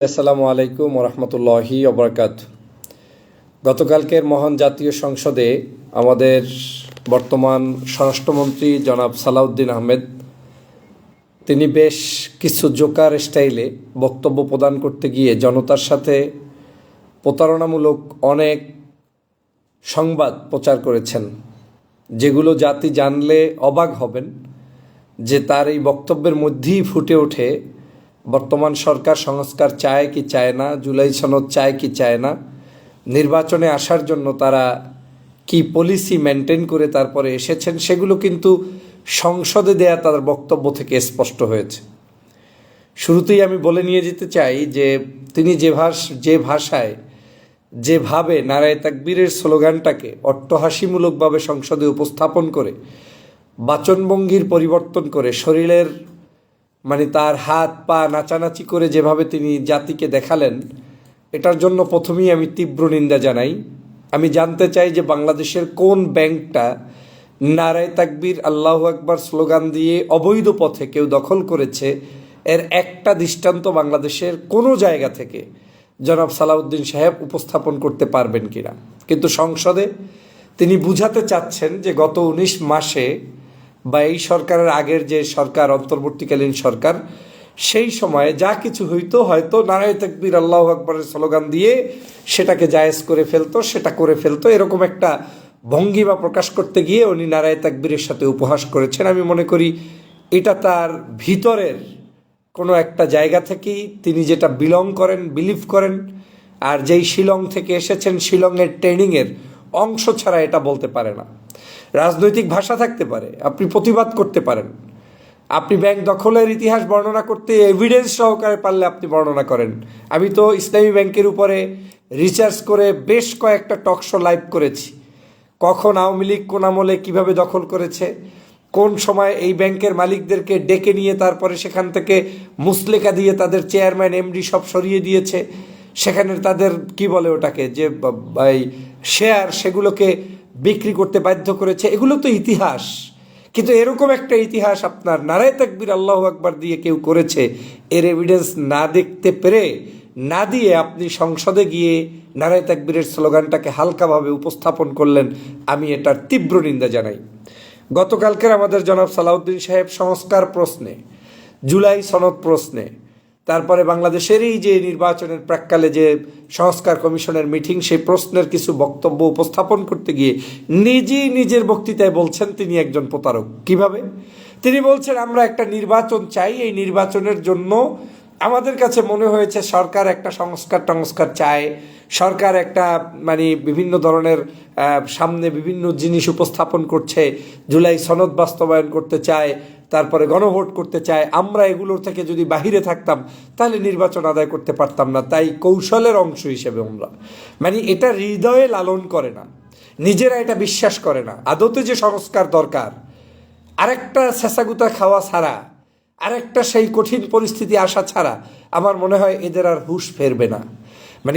আসসালামু আলাইকুম ওরহমতুল্লাহি ওবরাকাতুহু। গতকালকের মহান জাতীয় সংসদে আমাদের বর্তমান স্বরাষ্ট্রমন্ত্রী জনাব সালাউদ্দিন আহমেদ তিনি বেশ কিছু জোকার স্টাইলে বক্তব্য প্রদান করতে গিয়ে জনতার সাথে প্রতারণামূলক অনেক সংবাদ প্রচার করেছেন, যেগুলো জাতি জানলে অবাক হবেন যে তার এই বক্তব্যের মধ্যেই ফুটে ওঠে বর্তমান সরকার সংস্কার চায় কি চায় না, জুলাই সনদ চায় কি চায় না, নির্বাচনে আসার জন্য তারা কি পলিসি মেনটেন করে তারপরে এসেছেন, সেগুলো কিন্তু সংসদে দেয়া তার বক্তব্য থেকে স্পষ্ট হয়েছে। শুরুতেই আমি বলে নিয়ে যেতে চাই যে তিনি যে ভাষায় যেভাবে নারায়ে তাকবীরের স্লোগানটাকে অট্টহাসিমূলকভাবে সংসদে উপস্থাপন করে বাচনভঙ্গির পরিবর্তন করে শরীরের তার হাত পা নাচানাচি করে যেভাবে তিনি জাতিকে দেখালেন, এটার জন্য প্রথমেই আমি তীব্র নিন্দা জানাই। আমি জানতে চাই যে বাংলাদেশের কোন ব্যাংকটা নারায়ে তাকবীর আল্লাহু আকবার স্লোগান দিয়ে অবৈধ পথে কেউ দখল করেছে, এর একটা দৃষ্টান্ত বাংলাদেশের কোনো জায়গা থেকে জনাব সালাউদ্দিন সাহেব উপস্থাপন করতে পারবেন কিনা। কিন্তু সংসদে তিনি বুঝাতে চাচ্ছেন যে গত 19 মাসে বা এই সরকারের আগের যে সরকার, অন্তর্বর্তীকালীন সরকার, সেই সময়ে যা কিছু হয়তো নারায়ে তাকবীর আল্লাহু আকবরের স্লোগান দিয়ে সেটাকে জায়েজ করে ফেলতো, এরকম একটা ভঙ্গিমা প্রকাশ করতে গিয়ে উনি নারায়ে তাকবীরের সাথে উপহাস করেছেন। আমি মনে করি এটা তার ভিতরের কোনো একটা জায়গা থেকেই তিনি যেটা বিলিভ করেন, আর যেই শিলং থেকে এসেছেন, শিলংয়ের ট্রেনিংয়ের অংশ ছাড়া এটা বলতে পারে না। রাজনৈতিক ভাষা থাকতে পারে, আপনি প্রতিবাদ করতে পারেন, আপনি ব্যাংক দখলের ইতিহাস বর্ণনা করতে এভিডেন্স সহকারে পারলে আপনি বর্ণনা করেন। আমি তো ইসলামী ব্যাংকের উপরে রিসার্চ করে বেশ কয়েকটা টক শো লাইভ করেছি, কখন আওয়ামী লীগ কোন আমলে কীভাবে দখল করেছে, কোন সময় এই ব্যাংকের মালিকদেরকে ডেকে নিয়ে তারপরে সেখান থেকে মুসলেকা দিয়ে তাদের চেয়ারম্যান এমডি সব সরিয়ে দিয়েছে, সেখানে তাদের কি বলে ওটাকে যে শেয়ার, সেগুলোকে বিক্রি করতে বাধ্য করেছে। এগুলো তো ইতিহাস। কিন্তু এরকম একটা ইতিহাস আপনার নারায়ে তাকবীর আল্লাহু আকবার দিয়ে কেউ করেছে, এর এভিডেন্স না দেখতে পেরে না দিয়ে আপনি সংসদে গিয়ে নারায়ে তাকবীরের স্লোগানটাকে হালকাভাবে উপস্থাপন করলেন, আমি এটার তীব্র নিন্দা জানাই। গতকালকের আমাদের জনাব সালাউদ্দিন সাহেব সংস্কার প্রশ্নে, জুলাই সনদ প্রশ্নে, তারপরে বাংলাদেশের এই যে নির্বাচনের প্রাক্কালে যে সংস্কার কমিশনের মিটিং, সেই প্রশ্নের কিছু বক্তব্য উপস্থাপন করতে গিয়ে নিজের বক্তৃতায় বলছেন তিনি একজন প্রতারক। কিভাবে? তিনি বলছেন আমরা একটা নির্বাচন চাই, এই নির্বাচনের জন্য আমাদের কাছে মনে হয়েছে সরকার একটা সংস্কার চায়, সরকার একটা বিভিন্ন ধরনের সামনে বিভিন্ন জিনিস উপস্থাপন করছে, জুলাই সনদ বাস্তবায়ন করতে চায়, তারপরে গণভোট করতে চায়। আমরা এগুলোর থেকে যদি বাহিরে থাকতাম তাহলে নির্বাচন আদায় করতে পারতাম না, তাই কৌশলের অংশ হিসেবে আমরা এটা হৃদয়ে লালন করে না, নিজেরা এটা বিশ্বাস করে না। আদতে যে সংস্কার দরকার, আরেকটা ছেঁচাগুতা খাওয়া ছাড়া, আরেকটা সেই কঠিন পরিস্থিতি আসা ছাড়া আমার মনে হয় এদের আর হুঁশ ফেরবে না।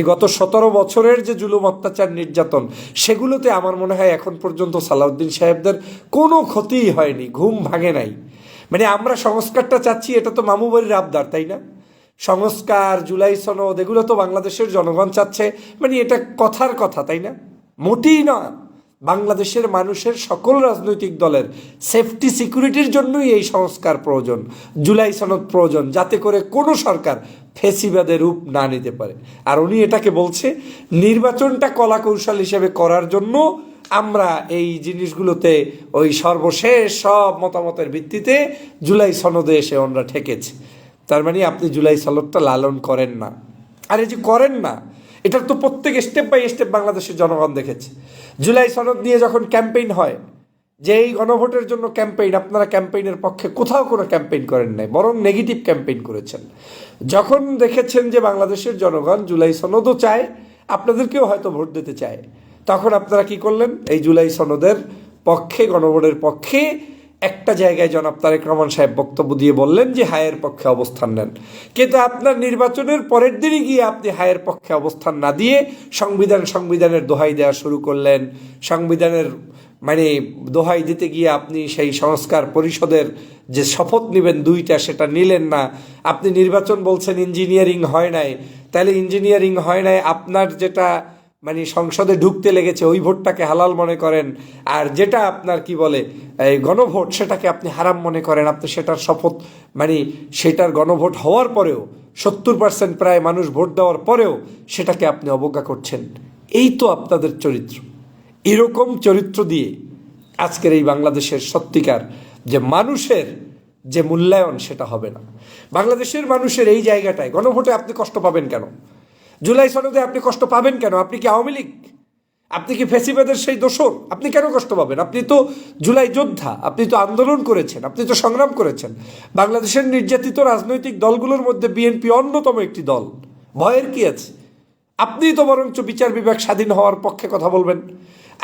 গত 17 বছরের যে জুলুম, অত্যাচার, নির্যাতন, সেগুলোতে আমার মনে হয় এখন পর্যন্ত সালাউদ্দিন সাহেবদের কোনো ক্ষতিই হয়নি, ঘুম ভাঙে নাই। আমরা সংস্কারটা চাচ্ছি, এটা তো মামু বাড়ির আবদার, তাই না? সংস্কার, জুলাই সনদ, এগুলো তো বাংলাদেশের জনগণ চাচ্ছে, এটা কথার কথা, তাই না? মোটেই না। বাংলাদেশের মানুষের সকল রাজনৈতিক দলের সেফটি সিকিউরিটির জন্যই এই সংস্কার প্রয়োজন, জুলাই সনদ প্রয়োজন, যাতে করে কোনো সরকার ফেসিবাদের রূপ না নিতে পারে। আর উনি এটাকে বলছে নির্বাচনটা কলাকৌশল হিসেবে করার জন্য আমরা এই জিনিসগুলোতে ওই সর্বশেষ সব মতামতের ভিত্তিতে জুলাই সনদে এসে আমরা ঠেকেছি। তার আপনি জুলাই সনদটা লালন করেন না। আর এই যে করেন না, এটার তো প্রত্যেক স্টেপ বাই স্টেপ বাংলাদেশের জনগণ দেখেছে। জুলাই সনদ নিয়ে যখন ক্যাম্পেইন হয়, যে এই গণভোটের জন্য ক্যাম্পেইন, আপনারা ক্যাম্পেইনের পক্ষে কোথাও কোনো ক্যাম্পেইন করেন নাই, বরং নেগেটিভ ক্যাম্পেইন করেছেন। যখন দেখেছেন যে বাংলাদেশের জনগণ জুলাই সনদও চায়, আপনাদেরকেও হয়তো ভোট দিতে চায়, তখন আপনারা কি করলেন? এই জুলাই সনদের পক্ষে, গণভোটের পক্ষে একটা জায়গায় জনাব তারেক রহমান সাহেব বক্তব্য দিয়ে বললেন যে হায়ের পক্ষে অবস্থান নেন। কিন্তু আপনার নির্বাচনের পরের দিনই গিয়ে আপনি হায়ের পক্ষে অবস্থান না দিয়ে সংবিধানের দোহাই দেওয়া শুরু করলেন, সংবিধানের মানে দোহাই দিতে গিয়ে আপনি সেই সংস্কার পরিষদের যে শপথ নেবেন দুইটা সেটা নিলেন না। আপনি নির্বাচন বলছেন ইঞ্জিনিয়ারিং হয় নাই, তাহলে ইঞ্জিনিয়ারিং হয় নাই আপনার যেটা মানে সংসদে ঢুকতে লেগেছে ওই ভোটটাকে হালাল মনে করেন, আর যেটা আপনার কি বলে এই গণভোট সেটাকে আপনি হারাম মনে করেন। আপনি সেটার শপথ মানে সেটার গণভোট হওয়ার পরেও 70% প্রায় মানুষ ভোট দেওয়ার পরেও সেটাকে আপনি অবজ্ঞা করছেন। এই তো আপনাদের চরিত্র। এরকম চরিত্র দিয়ে আজকের এই বাংলাদেশের সত্যিকার যে মানুষের যে মূল্যায়ন সেটা হবে না। বাংলাদেশের মানুষের এই জায়গাটায় গণভোটে আপনি কষ্ট পাবেন কেন? জুলাই সনদে আপনি কষ্ট পাবেন কেন? আপনি কি আওয়ামী লীগ? আপনি কি ফ্যাসিবাদের সেই দোসর? আপনি কেন কষ্ট পাবেন? আপনি তো জুলাই যোদ্ধা, আপনি তো আন্দোলন করেছেন, আপনি তো সংগ্রাম করেছেন। বাংলাদেশের নির্যাতিত রাজনৈতিক দলগুলোর মধ্যে বিএনপি অন্যতম একটি দল। ভয়ের কি আছে? আপনি তো বরঞ্চ বিচার বিভাগ স্বাধীন হওয়ার পক্ষে কথা বলবেন,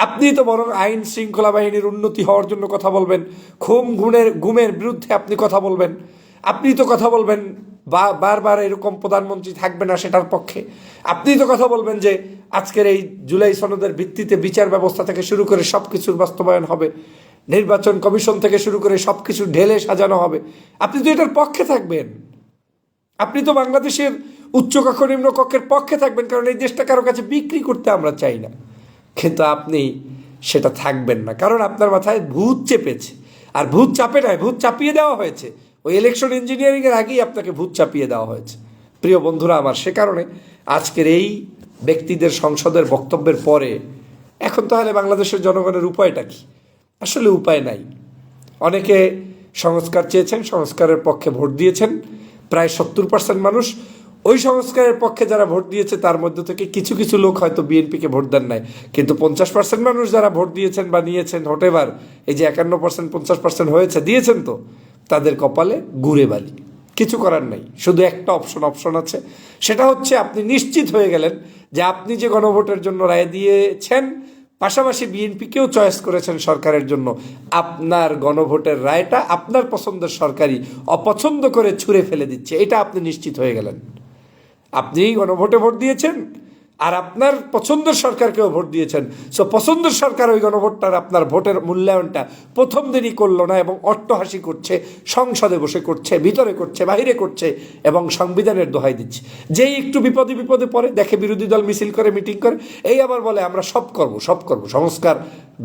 আপনি তো বরং আইন শৃঙ্খলা বাহিনীর উন্নতি হওয়ার জন্য কথা বলবেন, গুমের বিরুদ্ধে আপনি কথা বলবেন, আপনি তো কথা বলবেন বারবার এরকম প্রধানমন্ত্রী থাকবে না সেটার পক্ষে। আপনি তো কথা বলবেন যে আজকের এই জুলাই সনদের ভিত্তিতে বিচার ব্যবস্থা থেকে শুরু করে সব কিছুর বাস্তবায়ন হবে, নির্বাচন কমিশন থেকে শুরু করে সব কিছু ঢেলে সাজানো হবে। আপনি তো এটার পক্ষে থাকবেন, আপনি তো বাংলাদেশের উচ্চকক্ষ নিম্নকক্ষের পক্ষে থাকবেন, কারণ এই দেশটা কারো কাছে বিক্রি করতে আমরা চাই না। কিন্তু আপনি সেটা থাকবেন না, কারণ আপনার মাথায় ভূত চেপেছে। আর ভূত চাপে নয়, ভূত চাপিয়ে দেওয়া হয়েছে। ওই ইলেকশন ইঞ্জিনিয়ারিংয়ের আগেই আপনাকে ভূত চাপিয়ে দেওয়া হয়েছে। প্রিয় বন্ধুরা আমার, সে কারণে আজকের এই ব্যক্তিদের সংসদের বক্তব্যের পরে এখন তাহলে বাংলাদেশের জনগণের উপায়টা কি? আসলে উপায় নাই। অনেকে সংস্কার চেয়েছেন, সংস্কারের পক্ষে ভোট দিয়েছেন প্রায় 70% মানুষ। ওই সংস্কারের পক্ষে যারা ভোট দিয়েছে তার মধ্যে থেকে কিছু কিছু লোক হয়তো বিএনপিকে ভোট দেন নাই, কিন্তু 50% মানুষ যারা ভোট দিয়েছেন বা নিয়েছেন হোটেভার, এই যে 51% 50% হয়েছে দিয়েছেন, তো তাদের কপালে গুড়ে বালি। কিছু করার নাই, শুধু একটা অপশন আছে, সেটা হচ্ছে আপনি নিশ্চিত হয়ে গেলেন যে আপনি যে গণভোটের জন্য রায় দিয়েছেন, পাশাপাশি বিএনপিকেও চয়েস করেছেন সরকারের জন্য, আপনার গণভোটের রায়টা আপনার পছন্দের সরকারি অপছন্দ করে ছুঁড়ে ফেলে দিচ্ছে, এটা আপনি নিশ্চিত হয়ে গেলেন। আপনি গণভোটে ভোট দিয়েছেন আর আপনার পছন্দের সরকারকেও ভোট দিয়েছেন। সো পছন্দের সরকার ওই গণভোটটার আপনার ভোটের মূল্যায়নটা প্রথম দিনই করলো না, এবং অট্টহাসি করছে, সংসদে বসে করছে, ভিতরে করছে, বাহিরে করছে, এবং সংবিধানের দোহাই দিচ্ছে। যেই একটু বিপদে পড়ে দেখে বিরোধী দল মিছিল করে, মিটিং করে, এই আবার বলে আমরা সব করব, সংস্কার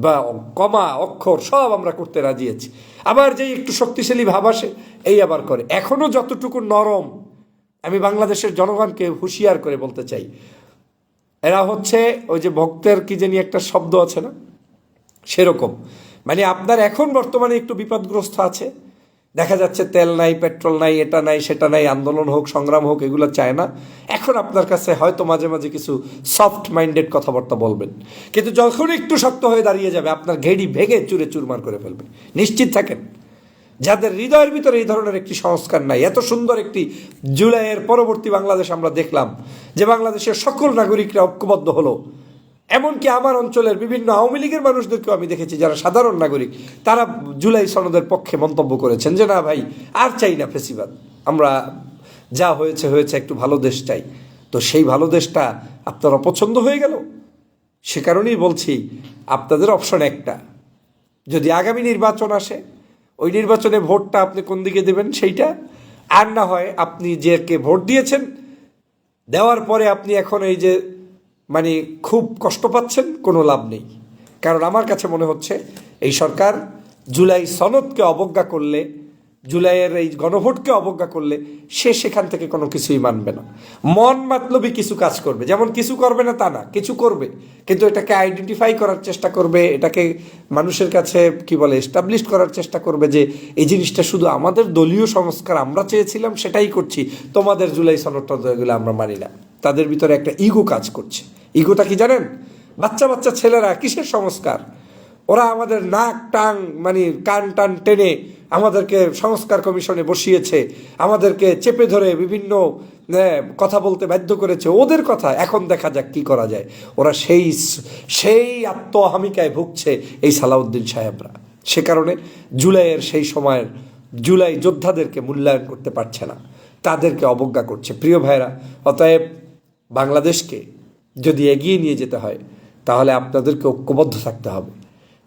বা কমা অক্ষর সব আমরা করতে রাজি আছি। আবার যেই একটু শক্তিশালী ভাব আসে এই আবার করে। এখনো যতটুকু নরম, আমি বাংলাদেশের জনগণকে হুঁশিয়ার করে বলতে চাই, এরা হচ্ছে ওই যে ভক্তের কি জানি একটা শব্দ আছে না, সেরকম। মানে আপনার এখন বর্তমানে একটু বিপদগ্রস্ত আছে, দেখা যাচ্ছে তেল নাই, পেট্রোল নাই, এটা নাই, সেটা নাই, আন্দোলন হোক, সংগ্রাম হোক, এগুলো চায় না। এখন আপনার কাছে হয়তো মাঝে মাঝে কিছু সফট মাইন্ডেড কথাবার্তা বলবেন, কিন্তু যখন একটু শক্ত হয়ে দাঁড়িয়ে যাবে আপনার ঘেড়ি ভেঙে চুরে চুরমার করে ফেলবে। নিশ্চিত থাকেন, যাদের হৃদয়ের ভিতরে এই ধরনের একটি সংস্কার নাই। এত সুন্দর একটি জুলাইয়ের পরবর্তী বাংলাদেশ আমরা দেখলাম, যে বাংলাদেশের সকল নাগরিকরা ঐক্যবদ্ধ হলো। এমনকি আমার অঞ্চলের বিভিন্ন আওয়ামী লীগের মানুষদেরকেও আমি দেখেছি, যারা সাধারণ নাগরিক, তারা জুলাই সনদের পক্ষে মন্তব্য করেছেন যে না ভাই, আর চাই না ফেসিবাদ, আমরা যা হয়েছে হয়েছে, একটু ভালো দেশ চাই। তো সেই ভালো দেশটা আপনার অপছন্দ হয়ে গেল। সে কারণেই বলছি, আপনাদের অপশন একটা, যদি আগামী নির্বাচন আসে, ওই নির্বাচনে ভোটটা আপনি কোন দিকে দেবেন সেইটা, আর না হয় আপনি যে ভোট দিয়েছেন, দেওয়ার পরে আপনি এখন এই যে মানে খুব কষ্ট পাচ্ছেন, কোনো লাভ নেই। কারণ আমার কাছে মনে হচ্ছে এই সরকার জুলাই সনদকে অবজ্ঞা করলে, জুলাইয়ের এই গণভোটকে অবজ্ঞা করলে, সে সেখান থেকে কোনো কিছুই মানবে না। মন মাতলবি কিছু কাজ করবে, যেমন কিছু করবে না তা না, কিছু করবে, কিন্তু এটাকে আইডেন্টিফাই করার চেষ্টা করবে, এটাকে মানুষের কাছে কি বলে এস্টাবলিশ করার চেষ্টা করবে যে এই জিনিসটা শুধু আমাদের দলীয় সংস্কার, আমরা চেয়েছিলাম সেটাই করছি, তোমাদের জুলাই সনদটা এগুলো আমরা মানি না। তাদের ভিতরে একটা ইগো কাজ করছে। ইগোটা কি জানেন? বাচ্চা বাচ্চা ছেলেরা কিসের সংস্কার, ওরা আমাদের নাক টাং মানে কান টান টেনে আমাদেরকে সংস্কার কমিশনে বসিয়েছে, আমাদেরকে চেপে ধরে বিভিন্ন কথা বলতে বাধ্য করেছে। ওদের কথা এখন দেখা যাক কি করা যায়। ওরা সেই আত্মহামিকায় ভুগছে এই সালাউদ্দিন সাহেবরা। সে কারণে জুলাইয়ের সেই সময়ের জুলাই যোদ্ধাদেরকে মূল্যায়ন করতে পারছে না, তাদেরকে অবজ্ঞা করছে। প্রিয় ভাইরা, অতএব বাংলাদেশকে যদি এগিয়ে নিয়ে যেতে হয়, তাহলে আপনাদেরকে ঐক্যবদ্ধ থাকতে হবে।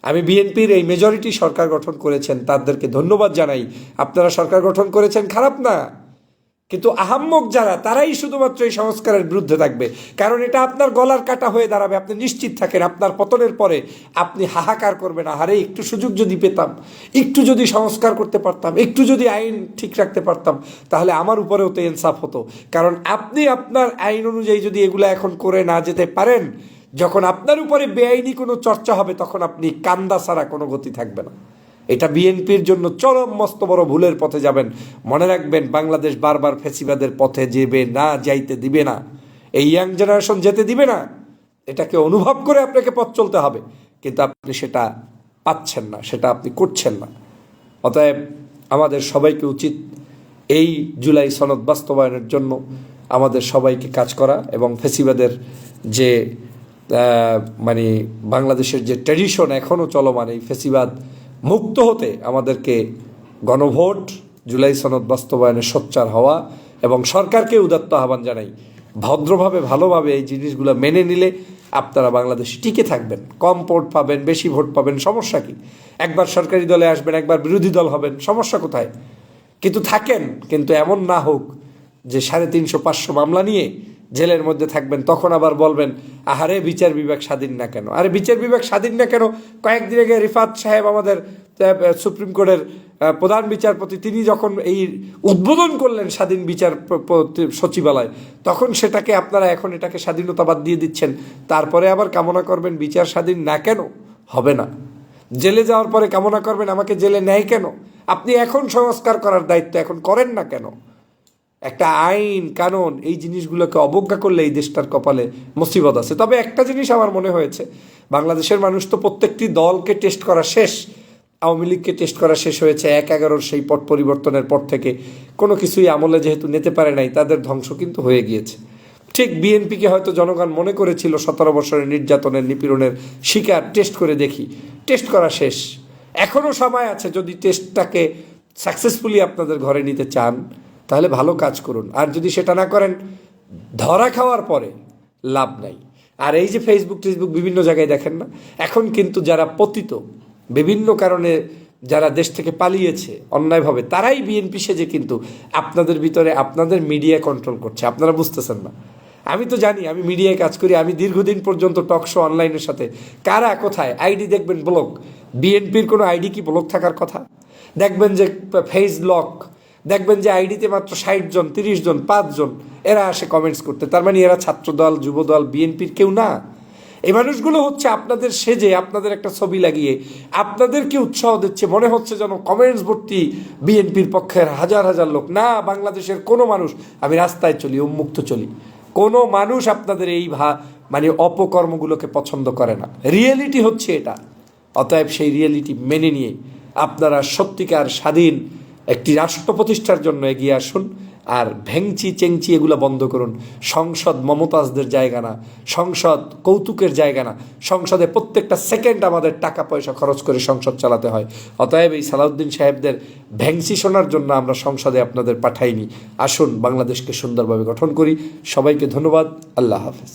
আমি বিএনপির এই মেজরিটি সরকার গঠন করেছেন তাদেরকে ধন্যবাদ জানাই। আপনারা সরকার গঠন করেছেন, খারাপ না, কিন্তু আহাম্মক যারা তারাই শুধুমাত্র এই সংস্কারের বিরুদ্ধে থাকবে, কারণ এটা আপনার গলার কাটা হয়ে দাঁড়াবে। আপনি নিশ্চিত থাকেন আপনার পতনের পরে আপনি হাহাকার করবেন, আহারে একটু সুযোগ যদি পেতাম, একটু যদি সংস্কার করতে পারতাম, একটু যদি আইন ঠিক রাখতে পারতাম, তাহলে আমার উপরেও তো ইনসাফ হতো। কারণ আপনি আপনার আইন অনুযায়ী যদি এগুলো এখন করে না যেতে পারেন, যখন আপনার উপরে বেআইনি কোনো চর্চা হবে তখন আপনি কান্দা ছাড়া কোনো গতি থাকবে না। এটা বিএনপির জন্য চরম মস্ত বড় ভুলের পথে যাবেন। মনে রাখবেন, বাংলাদেশ বারবার ফ্যাসিবাদের পথে যাবে না, যাইতে দিবে না, এই ইয়াং জেনারেশন যেতে দিবে না। এটাকে অনুভব করে আপনাকে পথ চলতে হবে, কিন্তু আপনি সেটা পাচ্ছেন না, সেটা আপনি করছেন না। অতএব আমাদের সবাইকে উচিত এই জুলাই সনদ বাস্তবায়নের জন্য আমাদের সবাইকে কাজ করা এবং ফ্যাসিবাদের যে মানে বাংলাদেশের যে ট্র্যাডিশন এখনও চলমান, এই ফ্যাসিবাদ মুক্ত হতে আমাদেরকে গণভোট, জুলাই সনদ বাস্তবায়নে সোচ্চার হওয়া এবং সরকারকে উদাত্ত আহ্বান জানাই, ভদ্রভাবে ভালোভাবে এই জিনিসগুলো মেনে নিলে আপনারা বাংলাদেশে টিকে থাকবেন। কম ভোট পাবেন, বেশি ভোট পাবেন, সমস্যা কি? একবার সরকারি দলে আসবেন, একবার বিরোধী দল হবেন, সমস্যা কোথায়? কিন্তু থাকেন, কিন্তু এমন না হোক যে 350-500 মামলা নিয়ে জেলের মধ্যে থাকবেন, তখন আবার বলবেন আহারে বিচার বিভাগ স্বাধীন না কেন। আরে বিচার বিভাগ স্বাধীন না কেন? কয়েকদিন আগে রিফাত সাহেব, আমাদের সুপ্রিম কোর্টের প্রধান বিচারপতি, তিনি যখন এই উদ্বোধন করলেন স্বাধীন বিচার সচিবালয়, তখন সেটাকে আপনারা এখন এটাকে স্বাধীনতাবাদ দিয়ে দিচ্ছেন। তারপরে আবার কামনা করবেন বিচার স্বাধীন না কেন? হবে না। জেলে যাওয়ার পরে কামনা করবেন আমাকে জেলে নেয় কেন? আপনি এখন সংস্কার করার দায়িত্ব এখন করেন না কেন? একটা আইন কানুন এই জিনিসগুলোকে অবজ্ঞা করলে এই দেশটার কপালে মুসিবত আছে। তবে একটা জিনিস আমার মনে হয়েছে, বাংলাদেশের মানুষ তো প্রত্যেকটি দলকে টেস্ট করা শেষ। আওয়ামী লীগকে টেস্ট করা শেষ হয়েছে 1/11 সেই পট পরিবর্তনের পর থেকে। কোনো কিছুই আমলে যেহেতু নিতে পারে নাই, তাদের ধ্বংস কিন্তু হয়ে গিয়েছে। ঠিক বিএনপিকে হয়তো জনগণ মনে করেছিল 17 বছরের নির্যাতনের, নিপীড়নের শিকার, টেস্ট করে দেখি, টেস্ট করা শেষ। এখনও সময় আছে, যদি টেস্টটাকে সাকসেসফুলি আপনাদের ঘরে নিতে চান তাহলে ভালো কাজ করুন। আর যদি সেটা না করেন, ধরা খাওয়ার পরে লাভ নাই। আর এই যে ফেসবুক বিভিন্ন জায়গায় দেখেন না, এখন কিন্তু যারা পতিত, বিভিন্ন কারণে যারা দেশ থেকে পালিয়েছে অন্যায়ভাবে, তারাই বিএনপি সেজে কিন্তু আপনাদের ভিতরে আপনাদের মিডিয়া কন্ট্রোল করছে। আপনারা বুঝতেছেন না। আমি তো জানি, আমি মিডিয়ায় কাজ করি, আমি দীর্ঘদিন পর্যন্ত টক শো অনলাইনের সাথে, কারা কোথায় আইডি দেখবেন ব্লক। বিএনপির কোনো আইডি কি ব্লক থাকার কথা? দেখবেন যে ফেস লক, দেখবেন যে আইডিতে মাত্র 60 জন, 30 জন, 5 জন এরা আসে কমেন্টস করতে। তার মানে এরা ছাত্রদল, যুবদল, বিএনপির কেউ না। এই মানুষগুলো হচ্ছে আপনাদের সেজে, আপনাদের একটা ছবি লাগিয়ে আপনাদেরকে উৎসাহ দিচ্ছে। মনে হচ্ছে যেন কমেন্টস ভর্তি বিএনপির পক্ষের হাজার হাজার লোক। না, বাংলাদেশের কোনো মানুষ, আমি রাস্তায় চলি, উন্মুক্ত চলি, কোনো মানুষ আপনাদের এই মানে অপকর্মগুলোকে পছন্দ করে না। রিয়েলিটি হচ্ছে এটা। অতএব সেই রিয়েলিটি মেনে নিয়ে আপনারা সত্যিকার স্বাধীন একটি রাষ্ট্র প্রতিষ্ঠার জন্য এগিয়ে আসুন। আর ভেংচি চেংচি এগুলো বন্ধ করুন। সংসদ মমতাজদের জায়গা না, সংসদ কৌতুকের জায়গা না। সংসদে প্রত্যেকটা সেকেন্ড আমাদের টাকা পয়সা খরচ করে সংসদ চালাতে হয়। অতএব এই সালাউদ্দিন সাহেবদের ভেংচি শোনার জন্য আমরা সংসদে আপনাদের পাঠাইনি। আসুন বাংলাদেশকে সুন্দরভাবে গঠন করি। সবাইকে ধন্যবাদ। আল্লাহ হাফেজ।